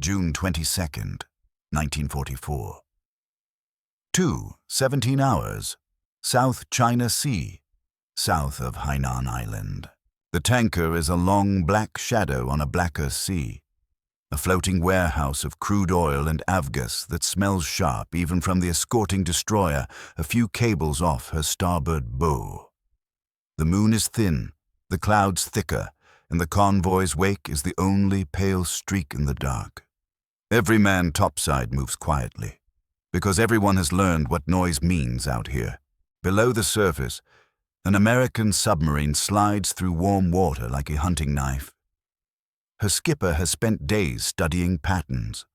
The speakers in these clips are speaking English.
June 22nd, 1944. 17 hours, South China Sea, south of Hainan Island. The tanker is a long black shadow on a blacker sea, a floating warehouse of crude oil and avgas that smells sharp even from the escorting destroyer a few cables off her starboard bow. The moon is thin, the clouds thicker, and the convoy's wake is the only pale streak in the dark. Every man topside moves quietly, because everyone has learned what noise means out here. Below the surface, an American submarine slides through warm water like a hunting knife. Her skipper has spent days studying patterns,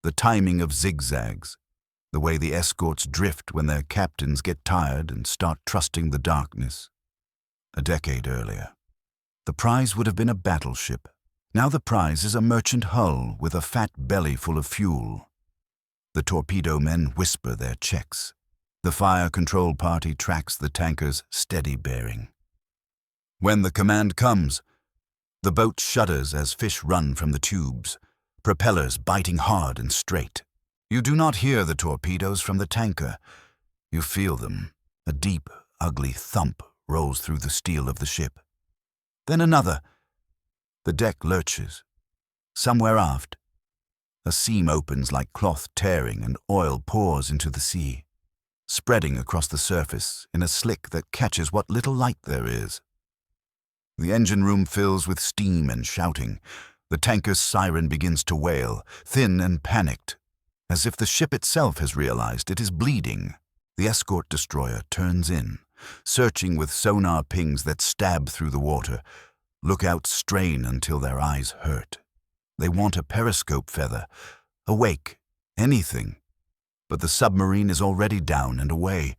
the timing of zigzags, the way the escorts drift when their captains get tired and start trusting the darkness. A decade earlier, the prize would have been a battleship. Now the prize is a merchant hull with a fat belly full of fuel. The torpedo men whisper their checks. The fire control party tracks the tanker's steady bearing. When the command comes, the boat shudders as fish run from the tubes, propellers biting hard and straight. You do not hear the torpedoes from the tanker. You feel them. A deep, ugly thump rolls through the steel of the ship. Then another. The deck lurches. Somewhere aft, a seam opens like cloth tearing and oil pours into the sea, spreading across the surface in a slick that catches what little light there is. The engine room fills with steam and shouting. The tanker's siren begins to wail, thin and panicked, as if the ship itself has realized it is bleeding. The escort destroyer turns in, searching with sonar pings that stab through the water. Lookouts strain until their eyes hurt. They want a periscope feather, a wake, anything. But the submarine is already down and away,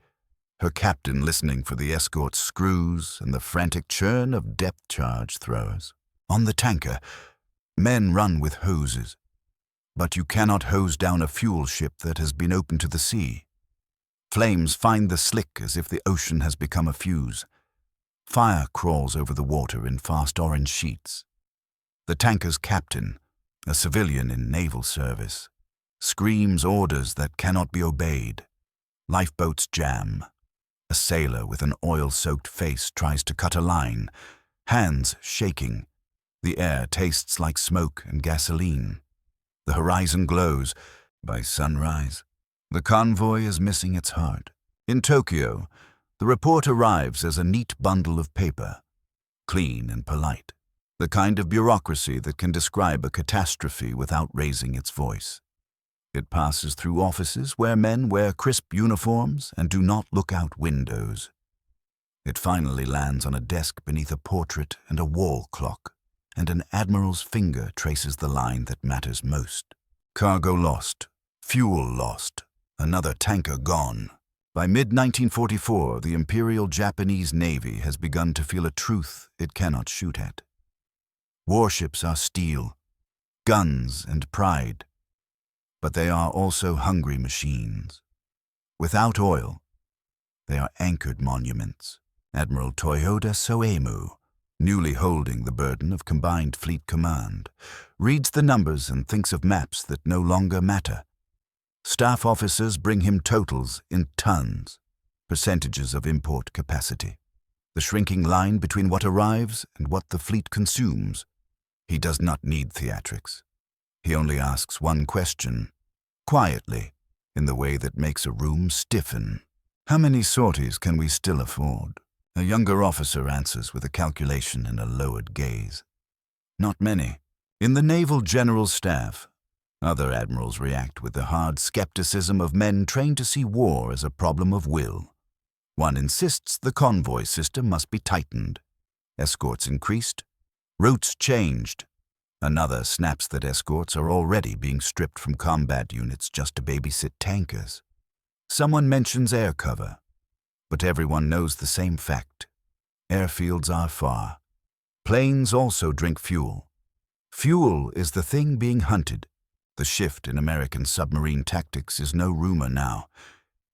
her captain listening for the escort's screws and the frantic churn of depth charge throwers. On the tanker, men run with hoses. But you cannot hose down a fuel ship that has been open to the sea. Flames find the slick as if the ocean has become a fuse. Fire crawls over the water in fast orange sheets. The tanker's captain, a civilian in naval service, screams orders that cannot be obeyed. Lifeboats jam. A sailor with an oil-soaked face tries to cut a line, hands shaking. The air tastes like smoke and gasoline. The horizon glows by sunrise. The convoy is missing its heart. In Tokyo, the report arrives as a neat bundle of paper, clean and polite, the kind of bureaucracy that can describe a catastrophe without raising its voice. It passes through offices where men wear crisp uniforms and do not look out windows. It finally lands on a desk beneath a portrait and a wall clock, and an admiral's finger traces the line that matters most. Cargo lost, fuel lost, another tanker gone. By mid-1944, the Imperial Japanese Navy has begun to feel a truth it cannot shoot at. Warships are steel, guns and pride, but they are also hungry machines. Without oil, they are anchored monuments. Admiral Toyoda Soemu, newly holding the burden of combined fleet command, reads the numbers and thinks of maps that no longer matter. Staff officers bring him totals in tons, percentages of import capacity, the shrinking line between what arrives and what the fleet consumes. He does not need theatrics. He only asks one question, quietly, in the way that makes a room stiffen. How many sorties can we still afford? A younger officer answers with a calculation and a lowered gaze. Not many. In the Naval General Staff, other admirals react with the hard skepticism of men trained to see war as a problem of will. One insists the convoy system must be tightened. Escorts increased. Routes changed. Another snaps that escorts are already being stripped from combat units just to babysit tankers. Someone mentions air cover, but everyone knows the same fact. Airfields are far. Planes also drink fuel. Fuel is the thing being hunted. The shift in American submarine tactics is no rumor now.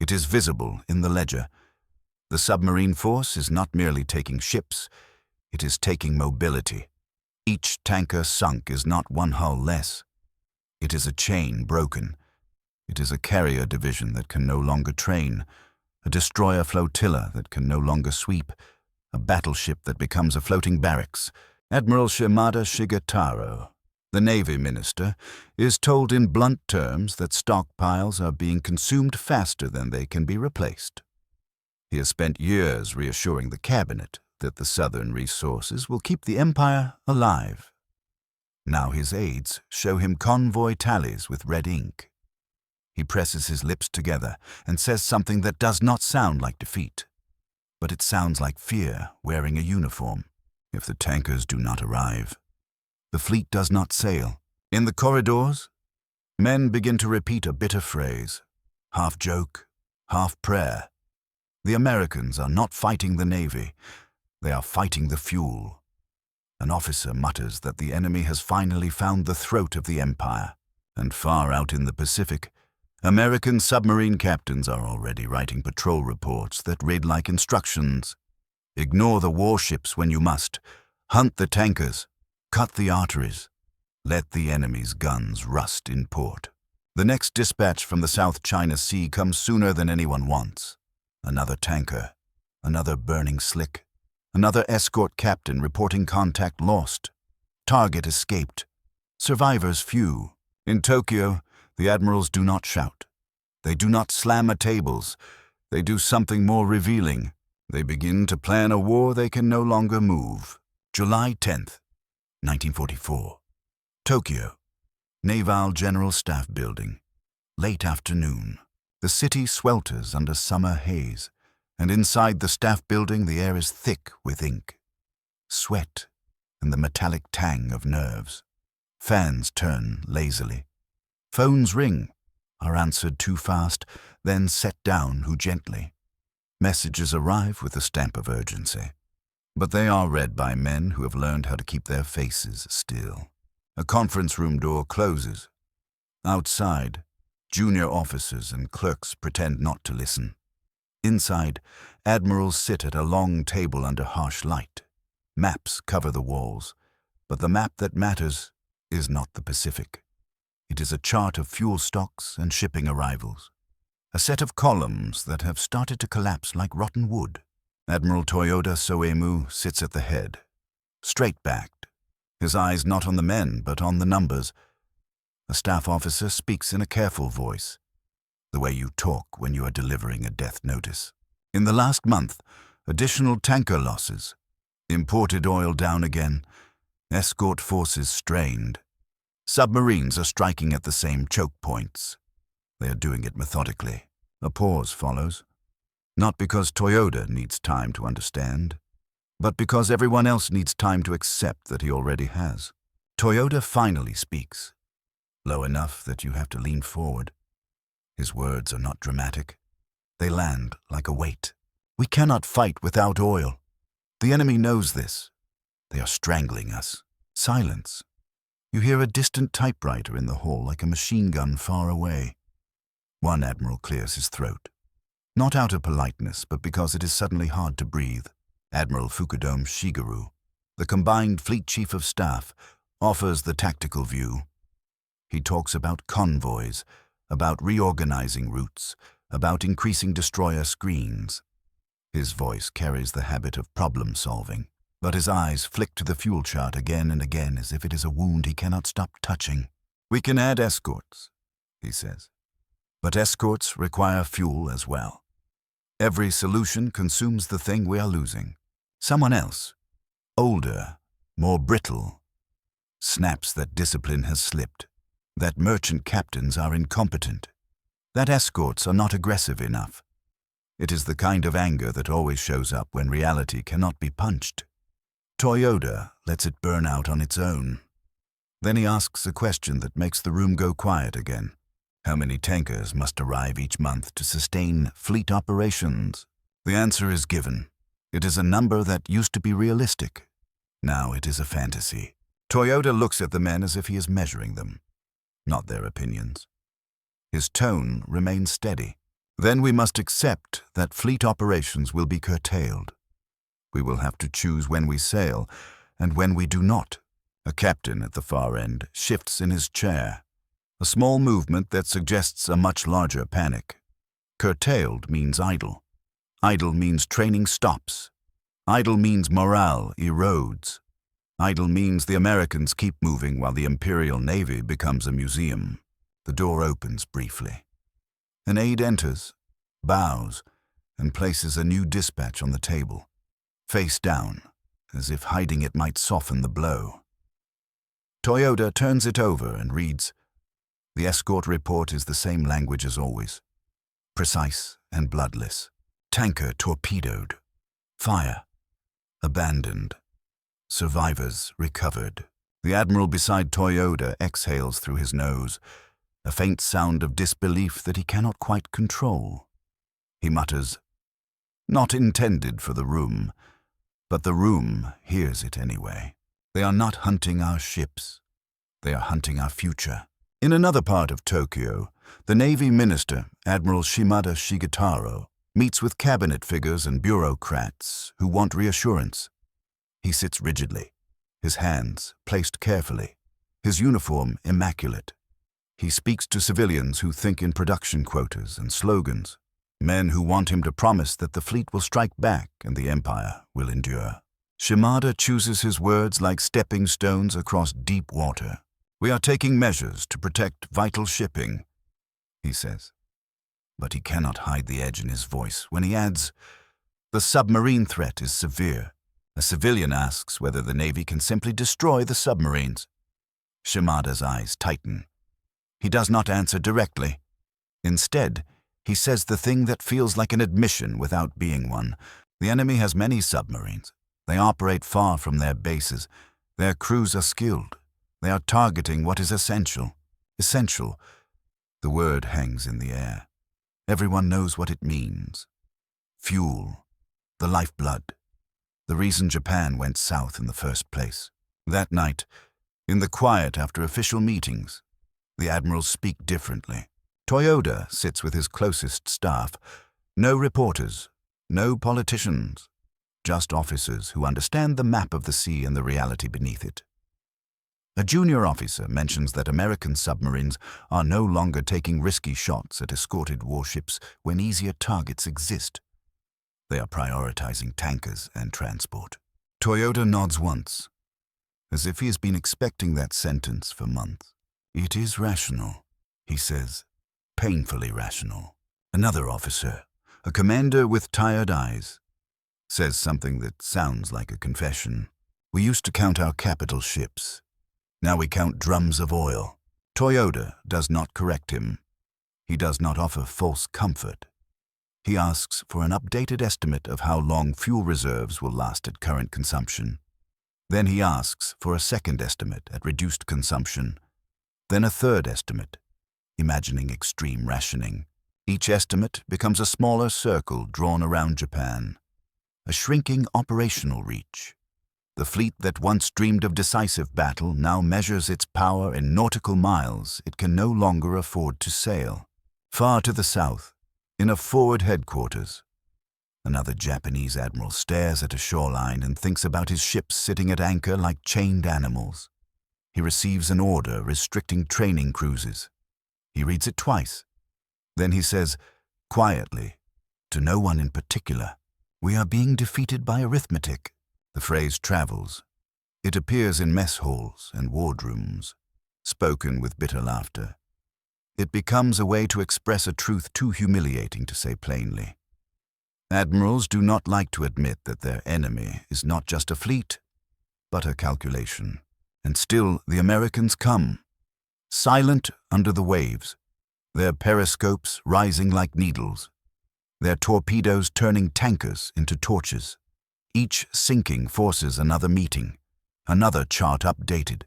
It is visible in the ledger. The submarine force is not merely taking ships, it is taking mobility. Each tanker sunk is not one hull less. It is a chain broken. It is a carrier division that can no longer train, a destroyer flotilla that can no longer sweep, a battleship that becomes a floating barracks. Admiral Shimada Shigetaro, the Navy Minister, is told in blunt terms that stockpiles are being consumed faster than they can be replaced. He has spent years reassuring the cabinet that the southern resources will keep the empire alive. Now his aides show him convoy tallies with red ink. He presses his lips together and says something that does not sound like defeat, but it sounds like fear wearing a uniform. If the tankers do not arrive, the fleet does not sail. In the corridors, men begin to repeat a bitter phrase, half joke, half prayer. The Americans are not fighting the Navy, they are fighting the fuel. An officer mutters that the enemy has finally found the throat of the empire, and far out in the Pacific, American submarine captains are already writing patrol reports that read like instructions. Ignore the warships when you must. Hunt the tankers. Cut the arteries. Let the enemy's guns rust in port. The next dispatch from the South China Sea comes sooner than anyone wants. Another tanker. Another burning slick. Another escort captain reporting contact lost. Target escaped. Survivors few. In Tokyo, the admirals do not shout. They do not slam tables. They do something more revealing. They begin to plan a war they can no longer move. July 10th, 1944. Tokyo. Naval General Staff Building. Late afternoon. The city swelters under summer haze, and inside the staff building the air is thick with ink, sweat, and the metallic tang of nerves. Fans turn lazily. Phones ring, are answered too fast, then set down too gently. Messages arrive with a stamp of urgency, but they are read by men who have learned how to keep their faces still. A conference room door closes. Outside, junior officers and clerks pretend not to listen. Inside, admirals sit at a long table under harsh light. Maps cover the walls, but the map that matters is not the Pacific. It is a chart of fuel stocks and shipping arrivals. A set of columns that have started to collapse like rotten wood. Admiral Toyoda Soemu sits at the head, straight-backed, his eyes not on the men but on the numbers. A staff officer speaks in a careful voice, the way you talk when you are delivering a death notice. In the last month, additional tanker losses, imported oil down again, escort forces strained. Submarines are striking at the same choke points. They are doing it methodically. A pause follows. Not because Toyoda needs time to understand, but because everyone else needs time to accept that he already has. Toyoda finally speaks, low enough that you have to lean forward. His words are not dramatic. They land like a weight. We cannot fight without oil. The enemy knows this. They are strangling us. Silence. You hear a distant typewriter in the hall like a machine gun far away. One admiral clears his throat. Not out of politeness, but because it is suddenly hard to breathe. Admiral Fukudome Shigeru, the combined fleet chief of staff, offers the tactical view. He talks about convoys, about reorganizing routes, about increasing destroyer screens. His voice carries the habit of problem-solving, but his eyes flick to the fuel chart again and again as if it is a wound he cannot stop touching. We can add escorts, he says. But escorts require fuel as well. Every solution consumes the thing we are losing. Someone else, older, more brittle, snaps that discipline has slipped, that merchant captains are incompetent, that escorts are not aggressive enough. It is the kind of anger that always shows up when reality cannot be punched. Toyoda lets it burn out on its own. Then he asks a question that makes the room go quiet again. How many tankers must arrive each month to sustain fleet operations? The answer is given. It is a number that used to be realistic. Now it is a fantasy. Toyoda looks at the men as if he is measuring them, not their opinions. His tone remains steady. Then we must accept that fleet operations will be curtailed. We will have to choose when we sail and when we do not. A captain at the far end shifts in his chair. a small movement that suggests a much larger panic. Curtailed means idle. Idle means training stops. Idle means morale erodes. Idle means the Americans keep moving while the Imperial Navy becomes a museum. The door opens briefly. An aide enters, bows, and places a new dispatch on the table, face down, as if hiding it might soften the blow. Toyota turns it over and reads, "The escort report is the same language as always. Precise and bloodless. Tanker torpedoed. Fire. Abandoned. Survivors recovered." The admiral beside Toyota exhales through his nose, a faint sound of disbelief that he cannot quite control. He mutters, "Not intended for the room, but the room hears it anyway. They are not hunting our ships. They are hunting our future." In another part of Tokyo, the Navy Minister, Admiral Shimada Shigetaro, meets with cabinet figures and bureaucrats who want reassurance. He sits rigidly, his hands placed carefully, his uniform immaculate. He speaks to civilians who think in production quotas and slogans, men who want him to promise that the fleet will strike back and the empire will endure. Shimada chooses his words like stepping stones across deep water. "We are taking measures to protect vital shipping," he says. But he cannot hide the edge in his voice when he adds, "The submarine threat is severe." A civilian asks whether the Navy can simply destroy the submarines. Shimada's eyes tighten. He does not answer directly. Instead, he says the thing that feels like an admission without being one. The enemy has many submarines. They operate far from their bases. Their crews are skilled. They are targeting what is essential. Essential. The word hangs in the air. Everyone knows what it means. Fuel. The lifeblood. The reason Japan went south in the first place. That night, in the quiet after official meetings, the admirals speak differently. Toyota sits with his closest staff. No reporters, no politicians, just officers who understand the map of the sea and the reality beneath it. A junior officer mentions that American submarines are no longer taking risky shots at escorted warships when easier targets exist. They are prioritizing tankers and transport. Toyota nods once, as if he has been expecting that sentence for months. "It is rational," he says, "painfully rational." Another officer, a commander with tired eyes, says something that sounds like a confession. "We used to count our capital ships. Now we count drums of oil." Toyota does not correct him. He does not offer false comfort. He asks for an updated estimate of how long fuel reserves will last at current consumption. Then he asks for a second estimate at reduced consumption. Then a third estimate, imagining extreme rationing. Each estimate becomes a smaller circle drawn around Japan, a shrinking operational reach. The fleet that once dreamed of decisive battle now measures its power in nautical miles it can no longer afford to sail. Far to the south, in a forward headquarters, another Japanese admiral stares at a shoreline and thinks about his ships sitting at anchor like chained animals. He receives an order restricting training cruises. He reads it twice. Then he says, quietly, to no one in particular, "We are being defeated by arithmetic." The phrase travels. It appears in mess halls and wardrooms, spoken with bitter laughter. It becomes a way to express a truth too humiliating to say plainly. Admirals do not like to admit that their enemy is not just a fleet, but a calculation. And still the Americans come, silent under the waves, their periscopes rising like needles, their torpedoes turning tankers into torches. Each sinking forces another meeting, another chart updated,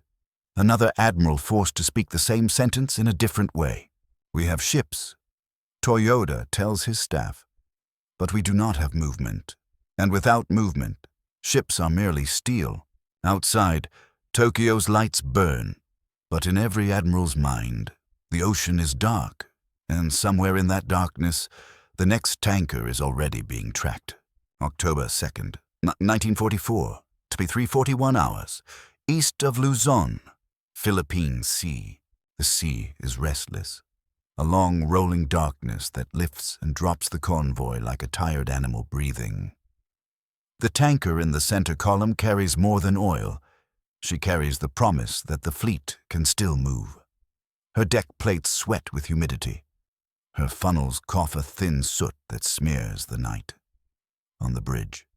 another admiral forced to speak the same sentence in a different way. "We have ships," Toyota tells his staff, "but we do not have movement. And without movement, ships are merely steel." Outside, Tokyo's lights burn, but in every admiral's mind, the ocean is dark, and somewhere in that darkness, the next tanker is already being tracked. October 2nd, 1944, to be 3:41 hours, east of Luzon, Philippine Sea. The sea is restless, a long rolling darkness that lifts and drops the convoy like a tired animal breathing. The tanker in the center column carries more than oil. She carries the promise that the fleet can still move. Her deck plates sweat with humidity. Her funnels cough a thin soot that smears the night. On the bridge,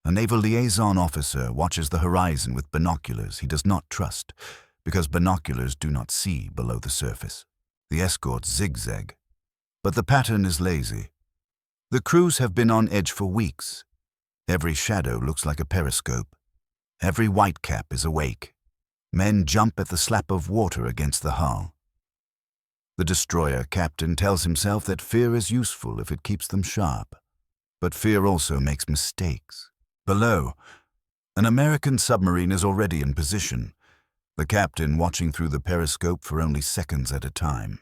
a naval liaison officer watches the horizon with binoculars he does not trust, because binoculars do not see below the surface. The escorts zigzag, but the pattern is lazy. The crews have been on edge for weeks. Every shadow looks like a periscope. Every whitecap is awake. Men jump at the slap of water against the hull. The destroyer captain tells himself that fear is useful if it keeps them sharp. But fear also makes mistakes. Below, an American submarine is already in position, the captain watching through the periscope for only seconds at a time.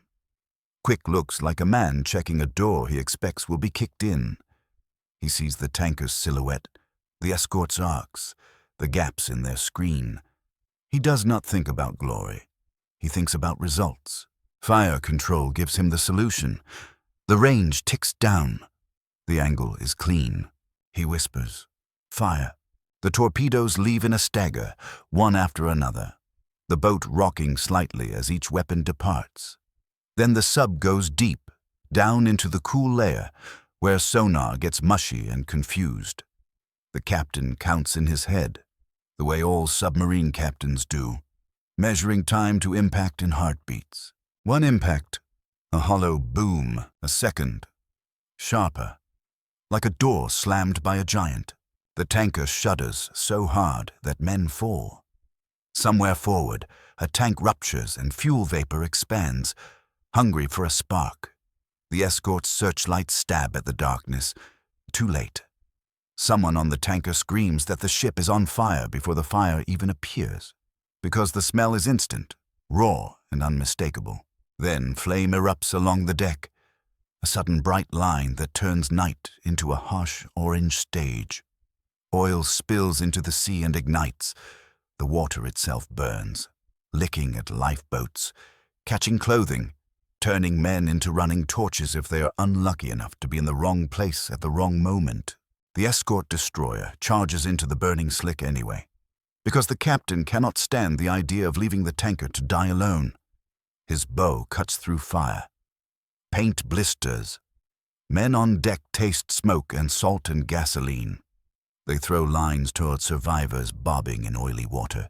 Quick looks like a man checking a door he expects will be kicked in. He sees the tanker's silhouette, the escort's arcs, the gaps in their screen. He does not think about glory. He thinks about results. Fire control gives him the solution. The range ticks down. The angle is clean. He whispers, "Fire." The torpedoes leave in a stagger, one after another, the boat rocking slightly as each weapon departs. Then the sub goes deep, down into the cool layer, where sonar gets mushy and confused. The captain counts in his head, the way all submarine captains do, measuring time to impact in heartbeats. One impact, a hollow boom, a second, sharper, like a door slammed by a giant. The tanker shudders so hard that men fall. Somewhere forward, a tank ruptures and fuel vapor expands, hungry for a spark. The escort's searchlights stab at the darkness. Too late. Someone on the tanker screams that the ship is on fire before the fire even appears, because the smell is instant, raw and unmistakable. Then flame erupts along the deck, a sudden bright line that turns night into a harsh orange stage. Oil spills into the sea and ignites. The water itself burns, licking at lifeboats, catching clothing, turning men into running torches if they are unlucky enough to be in the wrong place at the wrong moment. The escort destroyer charges into the burning slick anyway, because the captain cannot stand the idea of leaving the tanker to die alone. His bow cuts through fire. Paint blisters. Men on deck taste smoke and salt and gasoline. They throw lines toward survivors bobbing in oily water.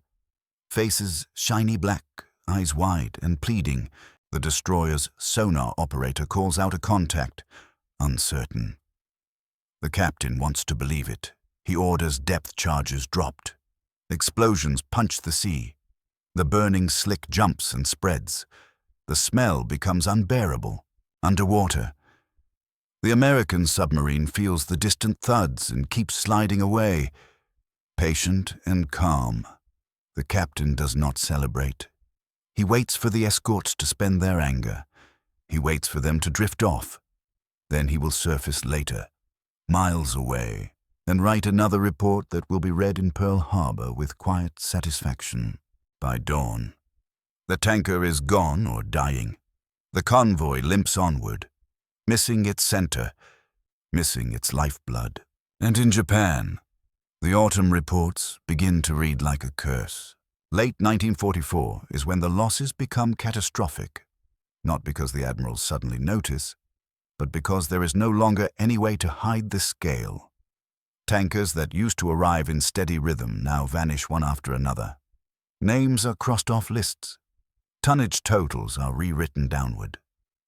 Faces shiny black, eyes wide and pleading. The destroyer's sonar operator calls out a contact, uncertain. The captain wants to believe it. He orders depth charges dropped. Explosions punch the sea. The burning slick jumps and spreads. The smell becomes unbearable. Underwater, the American submarine feels the distant thuds and keeps sliding away. Patient and calm, the captain does not celebrate. He waits for the escorts to spend their anger. He waits for them to drift off. Then he will surface later, miles away, and write another report that will be read in Pearl Harbor with quiet satisfaction. By dawn, the tanker is gone or dying. The convoy limps onward, missing its center, missing its lifeblood. And in Japan, the autumn reports begin to read like a curse. Late 1944 is when the losses become catastrophic, not because the admirals suddenly notice, but because there is no longer any way to hide the scale. Tankers that used to arrive in steady rhythm now vanish one after another. Names are crossed off lists. Tonnage totals are rewritten downward.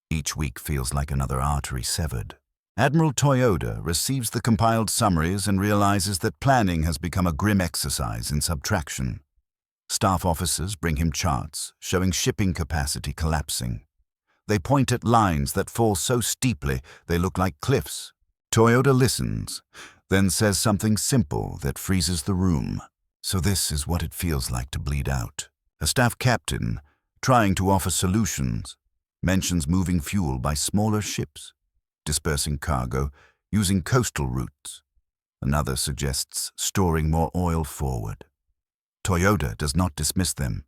Each week feels like another artery severed. Admiral Toyoda receives the compiled summaries and realizes that planning has become a grim exercise in subtraction. Staff officers bring him charts showing shipping capacity collapsing. They point at lines that fall so steeply they look like cliffs. Toyoda listens, then says something simple that freezes the room. So this is what it feels like to bleed out. A staff captain, trying to offer solutions, mentions moving fuel by smaller ships, dispersing cargo, using coastal routes. Another suggests storing more oil forward. Toyoda does not dismiss them.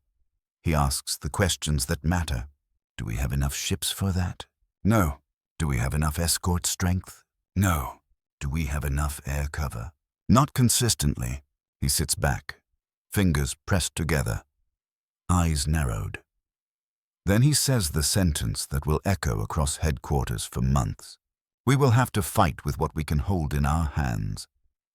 He asks the questions that matter. Do we have enough ships for that? No. Do we have enough escort strength? No. Do we have enough air cover? Not consistently. He sits back, fingers pressed together, eyes narrowed. Then he says the sentence that will echo across headquarters for months. We will have to fight with what we can hold in our hands,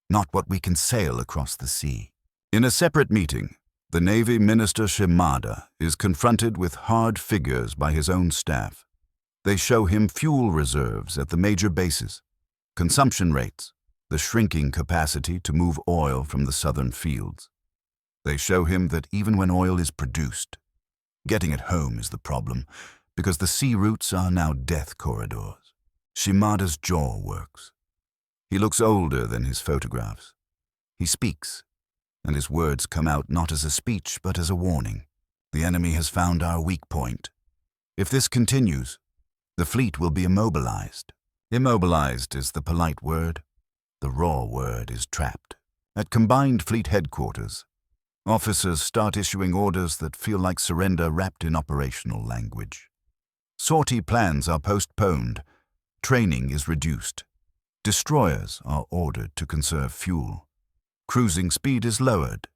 not what we can sail across the sea. In a separate meeting, the Navy Minister Shimada is confronted with hard figures by his own staff. They show him fuel reserves at the major bases, consumption rates, the shrinking capacity to move oil from the southern fields. They show him that even when oil is produced, getting it home is the problem, because the sea routes are now death corridors. Shimada's jaw works. He looks older than his photographs. He speaks, and his words come out not as a speech but as a warning. The enemy has found our weak point. If this continues, the fleet will be immobilized. Immobilized is the polite word. The raw word is trapped. At Combined Fleet Headquarters, officers start issuing orders that feel like surrender wrapped in operational language. Sortie plans are postponed. Training is reduced. Destroyers are ordered to conserve fuel. Cruising speed is lowered.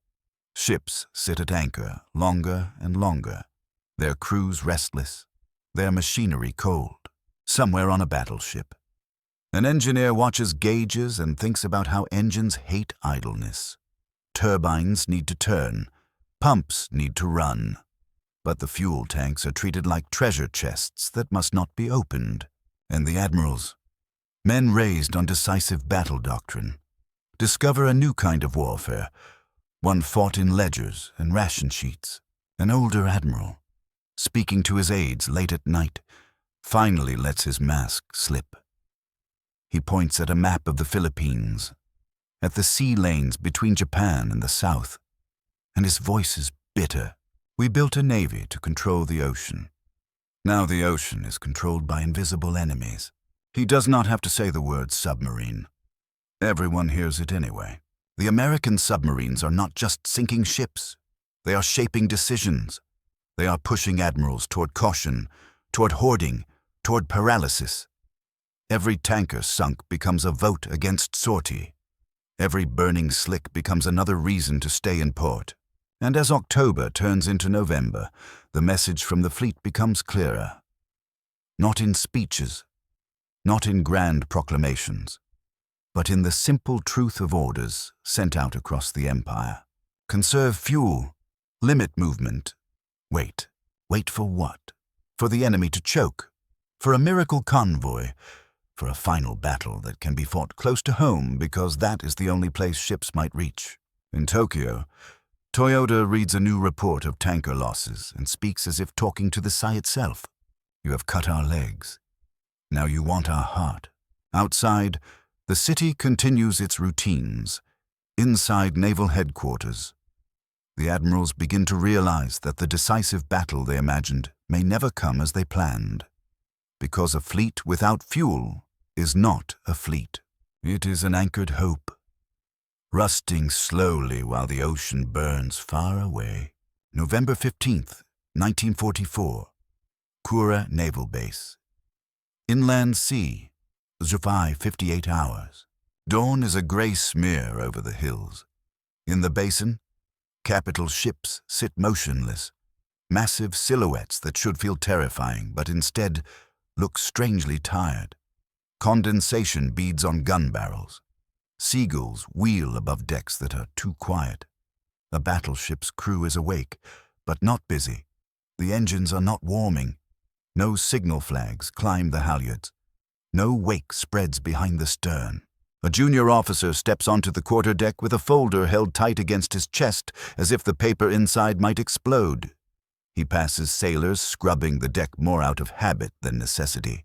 Ships sit at anchor longer and longer, their crews restless, their machinery cold. Somewhere on a battleship, an engineer watches gauges and thinks about how engines hate idleness. Turbines need to turn, pumps need to run, but the fuel tanks are treated like treasure chests that must not be opened. And the admirals, men raised on decisive battle doctrine, discover a new kind of warfare, one fought in ledgers and ration sheets. An older admiral, speaking to his aides late at night, finally lets his mask slip. He points at a map of the Philippines, at the sea lanes between Japan and the South, and his voice is bitter. We built a navy to control the ocean. Now the ocean is controlled by invisible enemies. He does not have to say the word submarine. Everyone hears it anyway. The American submarines are not just sinking ships. They are shaping decisions. They are pushing admirals toward caution, toward hoarding, toward paralysis. Every tanker sunk becomes a vote against sortie. Every burning slick becomes another reason to stay in port. And as October turns into November, the message from the fleet becomes clearer. Not in speeches, not in grand proclamations, but in the simple truth of orders sent out across the empire. Conserve fuel, limit movement. Wait for what? For the enemy to choke, for a miracle convoy, for a final battle that can be fought close to home because that is the only place ships might reach. In Tokyo, Toyota reads a new report of tanker losses and speaks as if talking to the sea itself. You have cut our legs. Now you want our heart. Outside, the city continues its routines. Inside naval headquarters, the admirals begin to realize that the decisive battle they imagined may never come as they planned. Because a fleet without fuel is not a fleet. It is an anchored hope, rusting slowly while the ocean burns far away. November 15th, 1944, Kura Naval Base. Inland Sea, WWII 58 hours. Dawn is a gray smear over the hills. In the basin, capital ships sit motionless, massive silhouettes that should feel terrifying but instead look strangely tired. Condensation beads on gun barrels. Seagulls wheel above decks that are too quiet. A battleship's crew is awake, but not busy. The engines are not warming. No signal flags climb the halyards. No wake spreads behind the stern. A junior officer steps onto the quarterdeck with a folder held tight against his chest as if the paper inside might explode. He passes sailors scrubbing the deck more out of habit than necessity.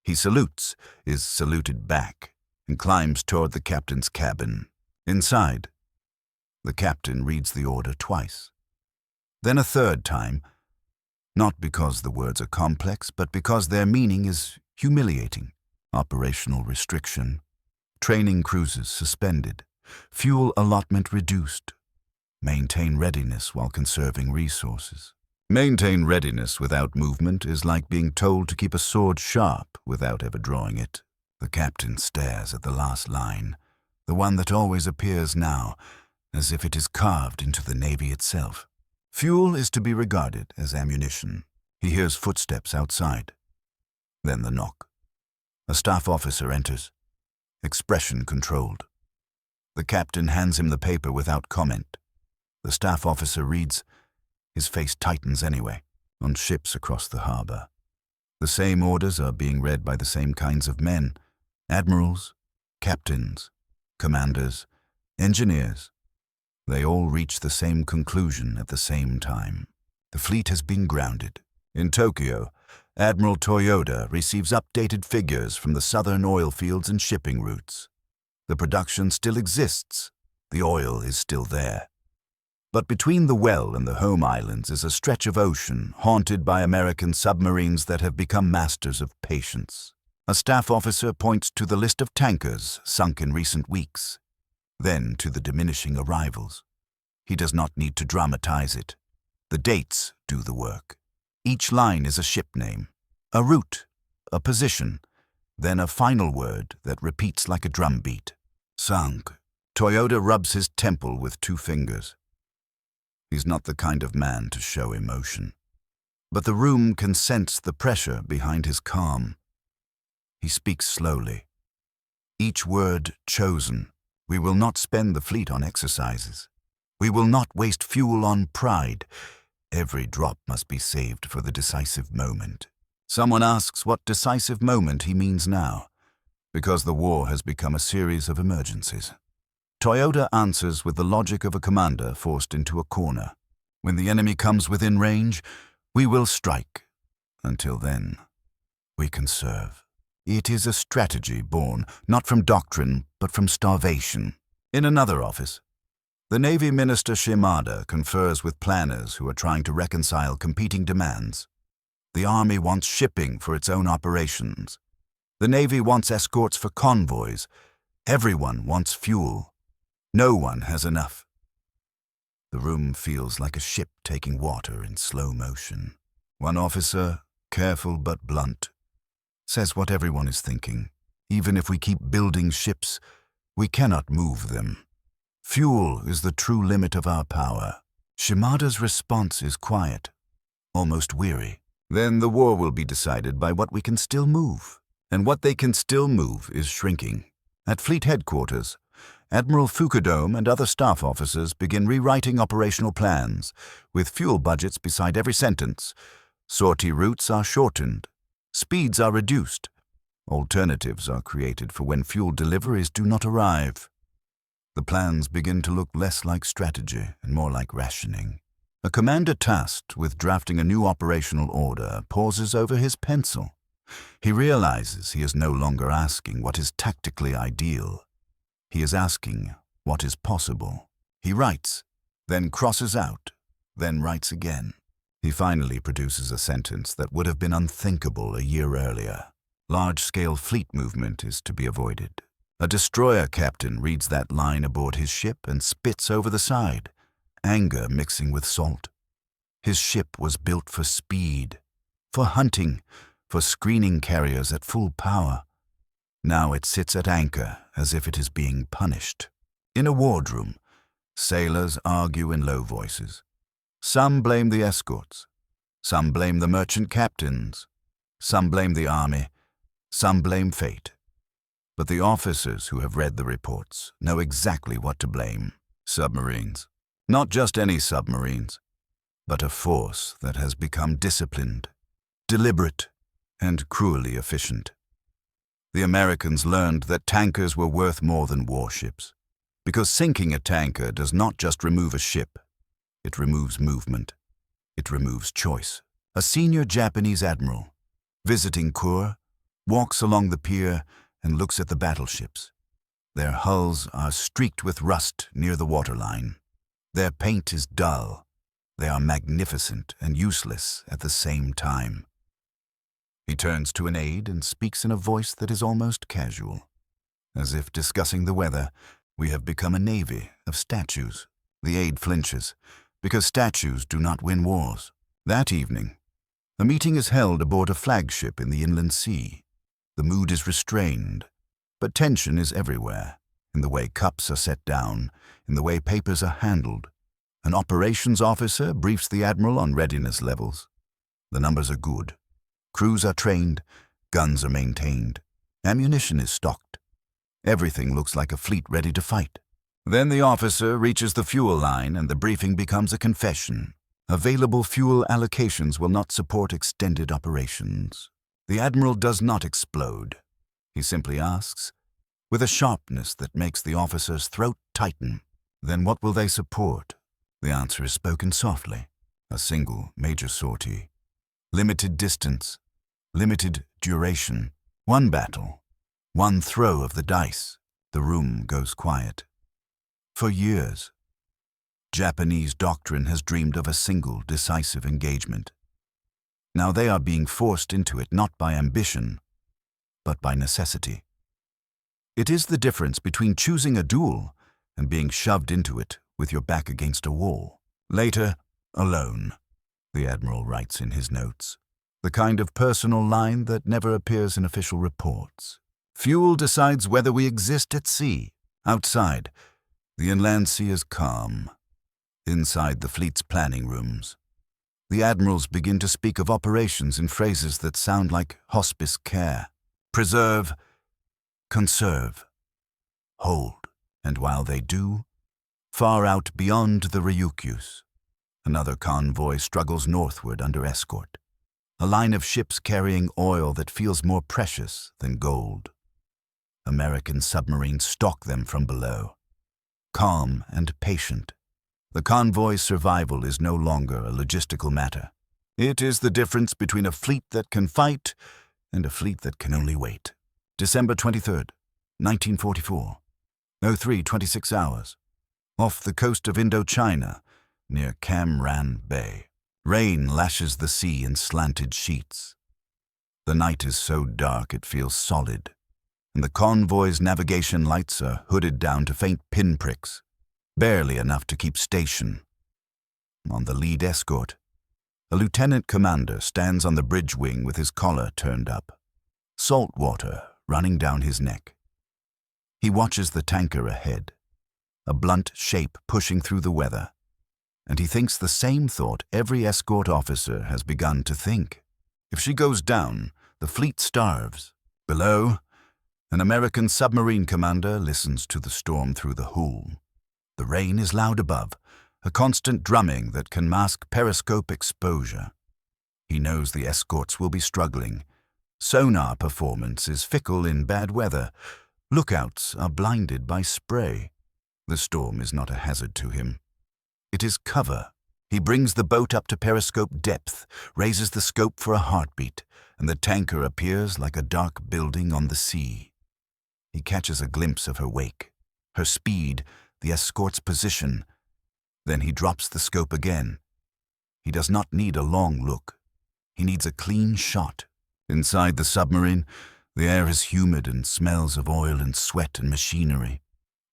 He salutes, is saluted back, and climbs toward the captain's cabin. Inside, the captain reads the order twice. Then a third time, not because the words are complex, but because their meaning is humiliating. Operational restriction, training cruises suspended, fuel allotment reduced, maintain readiness while conserving resources. Maintain readiness without movement is like being told to keep a sword sharp without ever drawing it. The captain stares at the last line, the one that always appears now, as if it is carved into the Navy itself. Fuel is to be regarded as ammunition. He hears footsteps outside. Then the knock. A staff officer enters, expression controlled. The captain hands him the paper without comment. The staff officer reads. His face tightens anyway, on ships across the harbor. The same orders are being read by the same kinds of men: admirals, captains, commanders, engineers. They all reach the same conclusion at the same time. The fleet has been grounded. In Tokyo, Admiral Toyoda receives updated figures from the southern oil fields and shipping routes. The production still exists. The oil is still there. But between the well and the home islands is a stretch of ocean haunted by American submarines that have become masters of patience. A staff officer points to the list of tankers sunk in recent weeks, then to the diminishing arrivals. He does not need to dramatize it. The dates do the work. Each line is a ship name, a route, a position, then a final word that repeats like a drumbeat. Sank. Toyoda rubs his temple with 2 fingers. He's not the kind of man to show emotion. But the room can sense the pressure behind his calm. He speaks slowly. Each word chosen. We will not spend the fleet on exercises. We will not waste fuel on pride. Every drop must be saved for the decisive moment. Someone asks what decisive moment he means now, because the war has become a series of emergencies. Toyoda answers with the logic of a commander forced into a corner. When the enemy comes within range, we will strike. Until then, we can serve. It is a strategy born not from doctrine, but from starvation. In another office, the Navy Minister Shimada confers with planners who are trying to reconcile competing demands. The Army wants shipping for its own operations. The Navy wants escorts for convoys. Everyone wants fuel. No one has enough. The room feels like a ship taking water in slow motion. One officer, careful but blunt, says what everyone is thinking. Even if we keep building ships, we cannot move them. Fuel is the true limit of our power. Shimada's response is quiet, almost weary. Then the war will be decided by what we can still move. And what they can still move is shrinking. At Fleet Headquarters, Admiral Fukudome and other staff officers begin rewriting operational plans, with fuel budgets beside every sentence. Sortie routes are shortened. Speeds are reduced. Alternatives are created for when fuel deliveries do not arrive. The plans begin to look less like strategy and more like rationing. A commander tasked with drafting a new operational order pauses over his pencil. He realizes he is no longer asking what is tactically ideal. He is asking what is possible. He writes, then crosses out, then writes again. He finally produces a sentence that would have been unthinkable a year earlier. Large-scale fleet movement is to be avoided. A destroyer captain reads that line aboard his ship and spits over the side, anger mixing with salt. His ship was built for speed, for hunting, for screening carriers at full power. Now it sits at anchor as if it is being punished. In a wardroom, sailors argue in low voices. Some blame the escorts. Some blame the merchant captains. Some blame the army. Some blame fate. But the officers who have read the reports know exactly what to blame. Submarines. Not just any submarines, but a force that has become disciplined, deliberate, and cruelly efficient. The Americans learned that tankers were worth more than warships, because sinking a tanker does not just remove a ship. It removes movement. It removes choice. A senior Japanese admiral, visiting Kure, walks along the pier and looks at the battleships. Their hulls are streaked with rust near the waterline. Their paint is dull. They are magnificent and useless at the same time. He turns to an aide and speaks in a voice that is almost casual. As if discussing the weather, we have become a navy of statues. The aide flinches, because statues do not win wars. That evening, a meeting is held aboard a flagship in the inland sea. The mood is restrained, but tension is everywhere, in the way cups are set down, in the way papers are handled. An operations officer briefs the admiral on readiness levels. The numbers are good. Crews are trained, guns are maintained, ammunition is stocked. Everything looks like a fleet ready to fight. Then the officer reaches the fuel line and the briefing becomes a confession. Available fuel allocations will not support extended operations. The admiral does not explode. He simply asks, with a sharpness that makes the officer's throat tighten, "Then what will they support?" The answer is spoken softly. A single major sortie. Limited distance. Limited duration. One battle. One throw of the dice. The room goes quiet. For years, Japanese doctrine has dreamed of a single decisive engagement. Now they are being forced into it not by ambition, but by necessity. It is the difference between choosing a duel and being shoved into it with your back against a wall. Later, alone, the admiral writes in his notes, the kind of personal line that never appears in official reports. Fuel decides whether we exist at sea. Outside, the inland sea is calm. Inside the fleet's planning rooms, the admirals begin to speak of operations in phrases that sound like hospice care. Preserve, conserve, hold. And while they do, far out beyond the Ryukyus, another convoy struggles northward under escort. A line of ships carrying oil that feels more precious than gold. American submarines stalk them from below. Calm and patient, the convoy's survival is no longer a logistical matter. It is the difference between a fleet that can fight and a fleet that can only wait. December 23rd, 1944. 03:26 hours. Off the coast of Indochina, near Cam Ranh Bay. Rain lashes the sea in slanted sheets. The night is so dark it feels solid, and the convoy's navigation lights are hooded down to faint pinpricks, barely enough to keep station. On the lead escort, a lieutenant commander stands on the bridge wing with his collar turned up, salt water running down his neck. He watches the tanker ahead, a blunt shape pushing through the weather, and he thinks the same thought every escort officer has begun to think. If she goes down, the fleet starves. Below, an American submarine commander listens to the storm through the hull. The rain is loud above, a constant drumming that can mask periscope exposure. He knows the escorts will be struggling. Sonar performance is fickle in bad weather. Lookouts are blinded by spray. The storm is not a hazard to him. It is cover. He brings the boat up to periscope depth, raises the scope for a heartbeat, and the tanker appears like a dark building on the sea. He catches a glimpse of her wake, her speed, the escort's position. Then he drops the scope again. He does not need a long look. He needs a clean shot. Inside the submarine, the air is humid and smells of oil and sweat and machinery.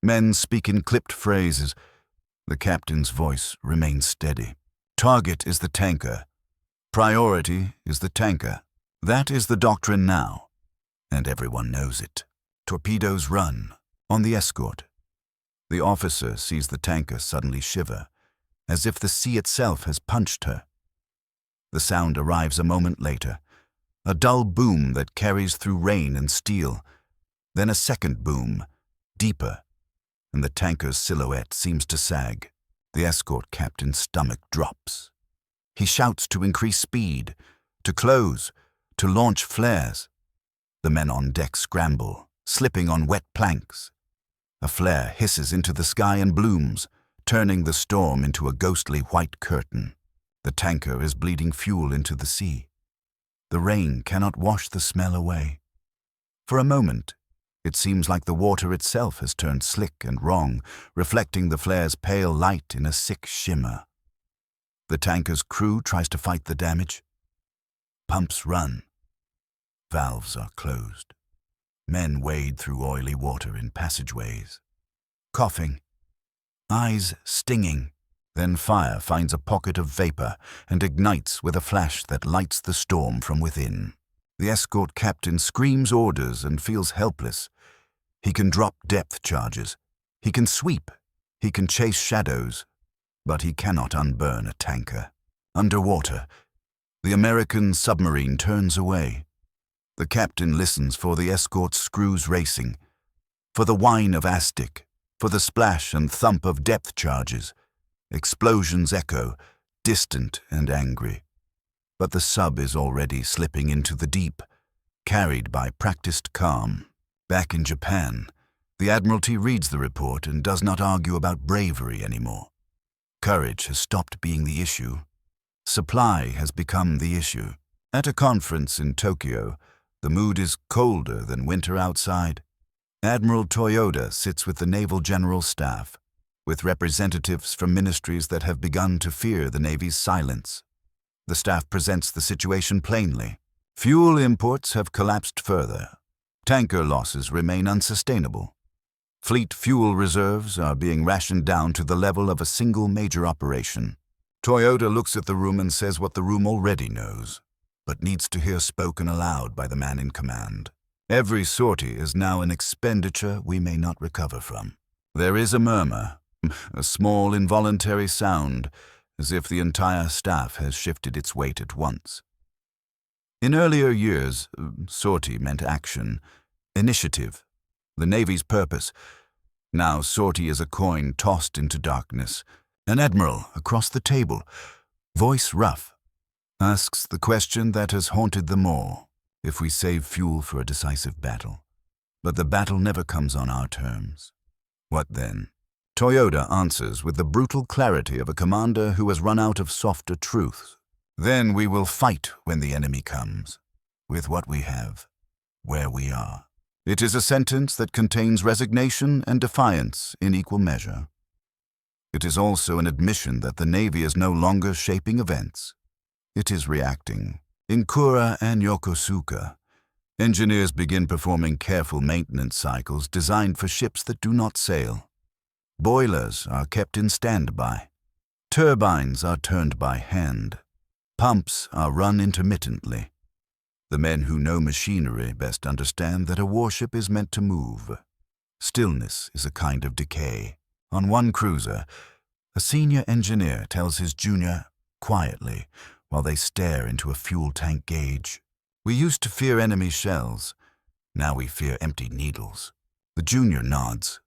Men speak in clipped phrases. The captain's voice remains steady. Target is the tanker. Priority is the tanker. That is the doctrine now, and everyone knows it. Torpedoes run on the escort. The officer sees the tanker suddenly shiver, as if the sea itself has punched her. The sound arrives a moment later, a dull boom that carries through rain and steel, then a second boom, deeper, and the tanker's silhouette seems to sag. The escort captain's stomach drops. He shouts to increase speed, to close, to launch flares. The men on deck scramble, slipping on wet planks. A flare hisses into the sky and blooms, turning the storm into a ghostly white curtain. The tanker is bleeding fuel into the sea. The rain cannot wash the smell away. For a moment, it seems like the water itself has turned slick and wrong, reflecting the flare's pale light in a sick shimmer. The tanker's crew tries to fight the damage. Pumps run. Valves are closed. Men wade through oily water in passageways, coughing, eyes stinging. Then fire finds a pocket of vapor and ignites with a flash that lights the storm from within. The escort captain screams orders and feels helpless. He can drop depth charges. He can sweep. He can chase shadows. But he cannot unburn a tanker. Underwater, the American submarine turns away. The captain listens for the escort's screws racing, for the whine of astic, for the splash and thump of depth charges. Explosions echo, distant and angry. But the sub is already slipping into the deep, carried by practiced calm. Back in Japan, the Admiralty reads the report and does not argue about bravery anymore. Courage has stopped being the issue. Supply has become the issue. At a conference in Tokyo, the mood is colder than winter outside. Admiral Toyoda sits with the Naval General Staff, with representatives from ministries that have begun to fear the Navy's silence. The staff presents the situation plainly. Fuel imports have collapsed further. Tanker losses remain unsustainable. Fleet fuel reserves are being rationed down to the level of a single major operation. Toyota looks at the room and says what the room already knows, but needs to hear spoken aloud by the man in command. Every sortie is now an expenditure we may not recover from. There is a murmur, a small involuntary sound, as if the entire staff has shifted its weight at once. In earlier years, sortie meant action, initiative, the Navy's purpose. Now sortie is a coin tossed into darkness. An admiral across the table, voice rough, asks the question that has haunted them all: if we save fuel for a decisive battle. But the battle never comes on our terms. What then? Toyoda answers with the brutal clarity of a commander who has run out of softer truths. Then we will fight when the enemy comes, with what we have, where we are. It is a sentence that contains resignation and defiance in equal measure. It is also an admission that the Navy is no longer shaping events. It is reacting. In Kura and Yokosuka, engineers begin performing careful maintenance cycles designed for ships that do not sail. Boilers are kept in standby. Turbines are turned by hand. Pumps are run intermittently. The men who know machinery best understand that a warship is meant to move. Stillness is a kind of decay. On one cruiser, a senior engineer tells his junior quietly while they stare into a fuel tank gauge, "We used to fear enemy shells. Now we fear empty needles." The junior nods,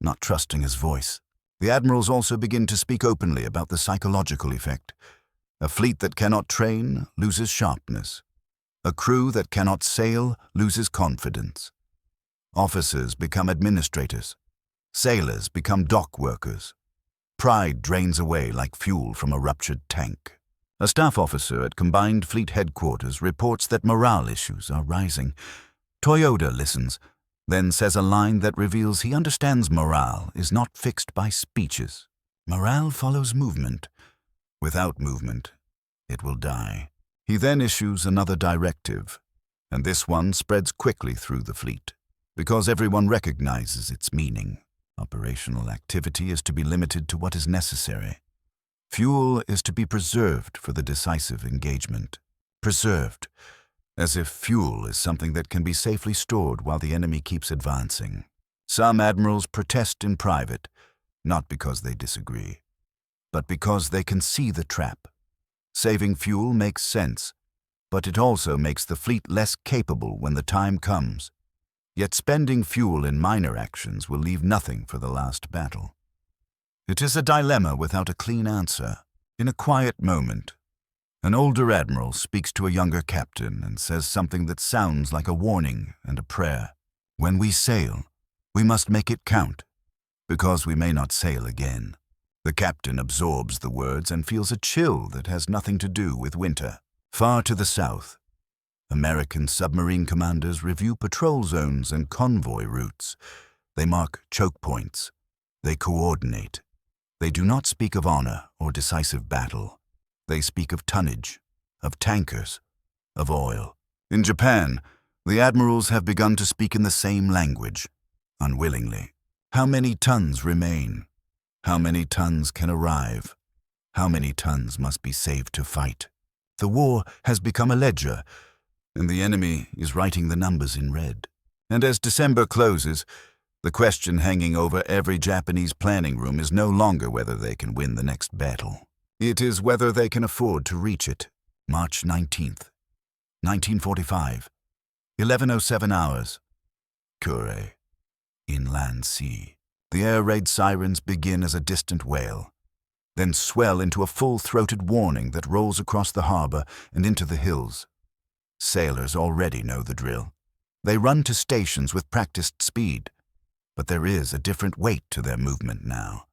not trusting his voice. The admirals also begin to speak openly about the psychological effect. A fleet that cannot train loses sharpness. A crew that cannot sail loses confidence. Officers become administrators. Sailors become dock workers. Pride drains away like fuel from a ruptured tank. A staff officer at Combined Fleet Headquarters reports that morale issues are rising. Toyoda listens, then says a line that reveals he understands morale is not fixed by speeches. Morale follows movement. Without movement, it will die. He then issues another directive, and this one spreads quickly through the fleet, because everyone recognizes its meaning. Operational activity is to be limited to what is necessary. Fuel is to be preserved for the decisive engagement. Preserved, as if fuel is something that can be safely stored while the enemy keeps advancing. Some admirals protest in private, not because they disagree, but because they can see the trap. Saving fuel makes sense, but it also makes the fleet less capable when the time comes. Yet spending fuel in minor actions will leave nothing for the last battle. It is a dilemma without a clean answer. In a quiet moment, an older admiral speaks to a younger captain and says something that sounds like a warning and a prayer. When we sail, we must make it count, because we may not sail again. The captain absorbs the words and feels a chill that has nothing to do with winter. Far to the south, American submarine commanders review patrol zones and convoy routes. They mark choke points. They coordinate. They do not speak of honor or decisive battle. They speak of tonnage, of tankers, of oil. In Japan, the admirals have begun to speak in the same language, unwillingly. How many tons remain? How many tons can arrive? How many tons must be saved to fight? The war has become a ledger, and the enemy is writing the numbers in red. And as December closes, the question hanging over every Japanese planning room is no longer whether they can win the next battle. It is whether they can afford to reach it. March 19th, 1945, 11:07 hours. Kure, inland sea. The air raid sirens begin as a distant wail, then swell into a full-throated warning that rolls across the harbor and into the hills. Sailors already know the drill. They run to stations with practiced speed, but there is a different weight to their movement now.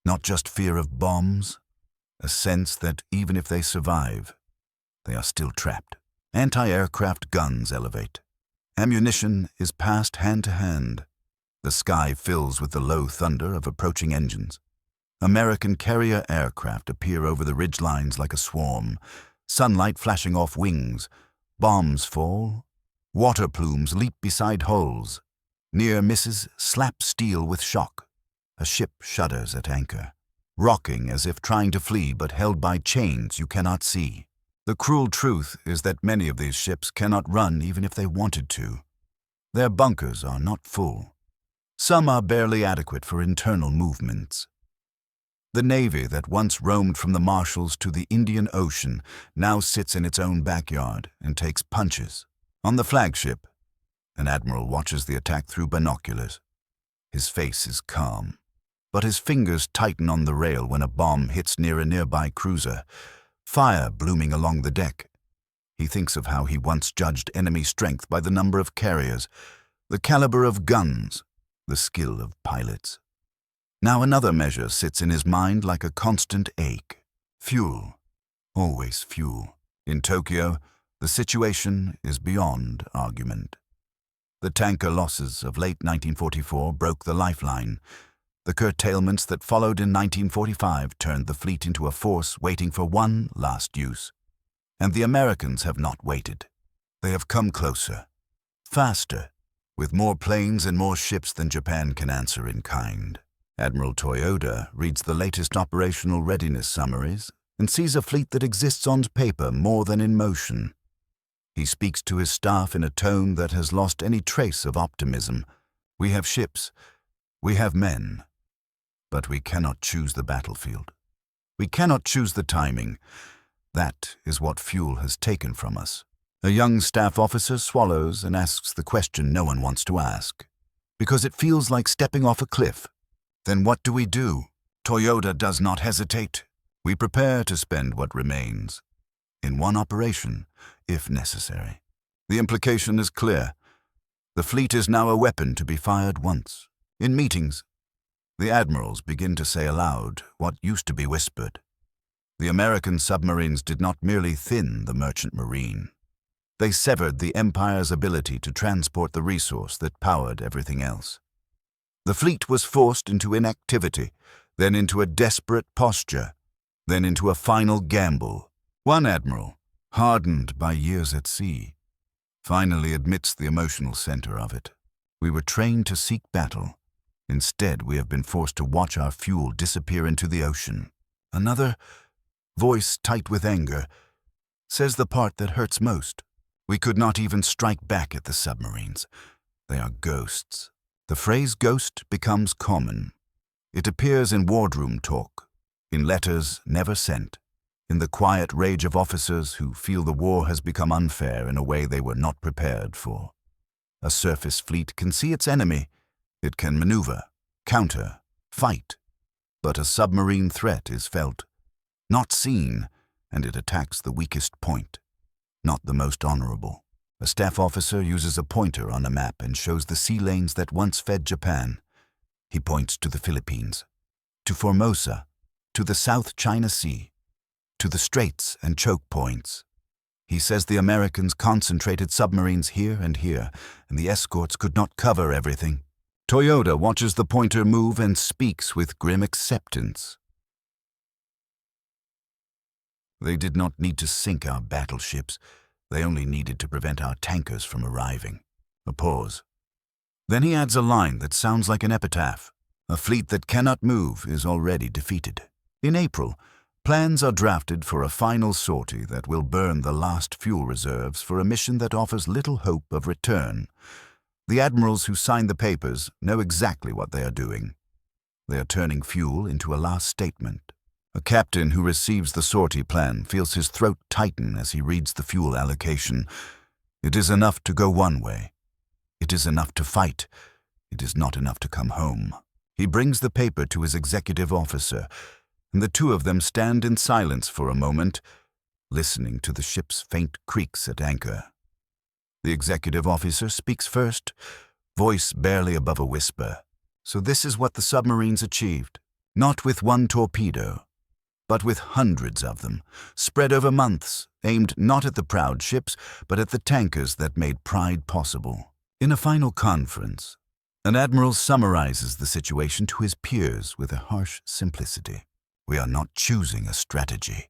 Not just fear of bombs, a sense that even if they survive, they are still trapped. Anti-aircraft guns elevate. Ammunition is passed hand to hand. The sky fills with the low thunder of approaching engines. American carrier aircraft appear over the ridgelines like a swarm, sunlight flashing off wings. Bombs fall. Water plumes leap beside hulls. Near misses slap steel with shock. A ship shudders at anchor, rocking as if trying to flee but held by chains you cannot see. The cruel truth is that many of these ships cannot run even if they wanted to. Their bunkers are not full. Some are barely adequate for internal movements. The Navy that once roamed from the Marshalls to the Indian Ocean now sits in its own backyard and takes punches. On the flagship, an admiral watches the attack through binoculars. His face is calm, but his fingers tighten on the rail when a bomb hits near a nearby cruiser, fire blooming along the deck. He thinks of how he once judged enemy strength by the number of carriers, the caliber of guns, the skill of pilots. Now another measure sits in his mind like a constant ache. Fuel. Always fuel. In Tokyo, the situation is beyond argument. The tanker losses of late 1944 broke the lifeline. The curtailments that followed in 1945 turned the fleet into a force waiting for one last use. And the Americans have not waited. They have come closer, faster, with more planes and more ships than Japan can answer in kind. Admiral Toyoda reads the latest operational readiness summaries and sees a fleet that exists on paper more than in motion. He speaks to his staff in a tone that has lost any trace of optimism. We have ships, we have men, but we cannot choose the battlefield. We cannot choose the timing. That is what fuel has taken from us. A young staff officer swallows and asks the question no one wants to ask, because it feels like stepping off a cliff. Then what do we do? Toyoda does not hesitate. We prepare to spend what remains in one operation, if necessary. The implication is clear. The fleet is now a weapon to be fired once. In meetings, the admirals begin to say aloud what used to be whispered. The American submarines did not merely thin the merchant marine. They severed the Empire's ability to transport the resource that powered everything else. The fleet was forced into inactivity, then into a desperate posture, then into a final gamble. One admiral, hardened by years at sea, finally admits the emotional center of it. We were trained to seek battle. Instead, we have been forced to watch our fuel disappear into the ocean. Another, voice tight with anger, says the part that hurts most. We could not even strike back at the submarines. They are ghosts. The phrase ghost becomes common. It appears in wardroom talk, in letters never sent, in the quiet rage of officers who feel the war has become unfair in a way they were not prepared for. A surface fleet can see its enemy. It can maneuver, counter, fight. But a submarine threat is felt, not seen, and it attacks the weakest point, not the most honorable. A staff officer uses a pointer on a map and shows the sea lanes that once fed Japan. He points to the Philippines, to Formosa, to the South China Sea, to the straits and choke points. He says the Americans concentrated submarines here and here, and the escorts could not cover everything. Toyoda watches the pointer move and speaks with grim acceptance. They did not need to sink our battleships. They only needed to prevent our tankers from arriving. A pause. Then he adds a line that sounds like an epitaph. A fleet that cannot move is already defeated. In April, Plans are drafted for a final sortie that will burn the last fuel reserves for a mission that offers little hope of return. The admirals who sign the papers know exactly what they are doing. They are turning fuel into a last statement. A captain who receives the sortie plan feels his throat tighten as he reads the fuel allocation. It is enough to go one way. It is enough to fight. It is not enough to come home. He brings the paper to his executive officer, and the two of them stand in silence for a moment, listening to the ship's faint creaks at anchor. The executive officer speaks first, voice barely above a whisper. So this is what the submarines achieved, not with one torpedo, but with hundreds of them, spread over months, aimed not at the proud ships, but at the tankers that made pride possible. In a final conference, an admiral summarizes the situation to his peers with a harsh simplicity. We are not choosing a strategy.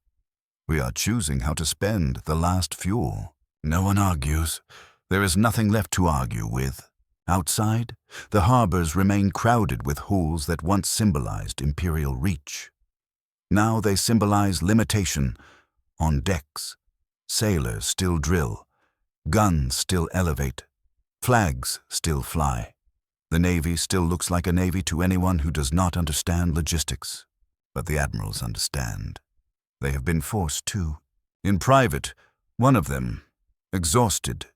We are choosing how to spend the last fuel. No one argues. There is nothing left to argue with. Outside, the harbors remain crowded with hulls that once symbolized imperial reach. Now they symbolize limitation. On decks, sailors still drill, guns still elevate, flags still fly. The Navy still looks like a navy to anyone who does not understand logistics. But the admirals understand. They have been forced to. In private, one of them, exhausted,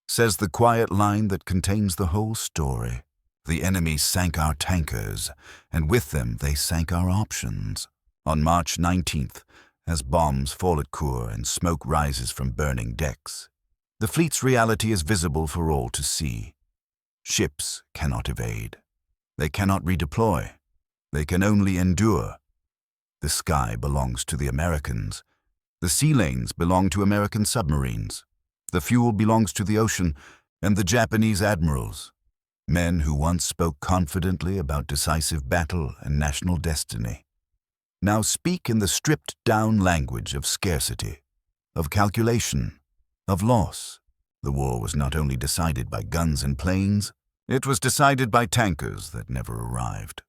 says the quiet line that contains the whole story. The enemy sank our tankers, and with them they sank our options. On March 19th, as bombs fall at Kur and smoke rises from burning decks, the fleet's reality is visible for all to see. Ships cannot evade. They cannot redeploy. They can only endure. The sky belongs to the Americans. The sea lanes belong to American submarines. The fuel belongs to the ocean and the Japanese admirals, men who once spoke confidently about decisive battle and national destiny, now speak in the stripped-down language of scarcity, of calculation, of loss. The war was not only decided by guns and planes, it was decided by tankers that never arrived.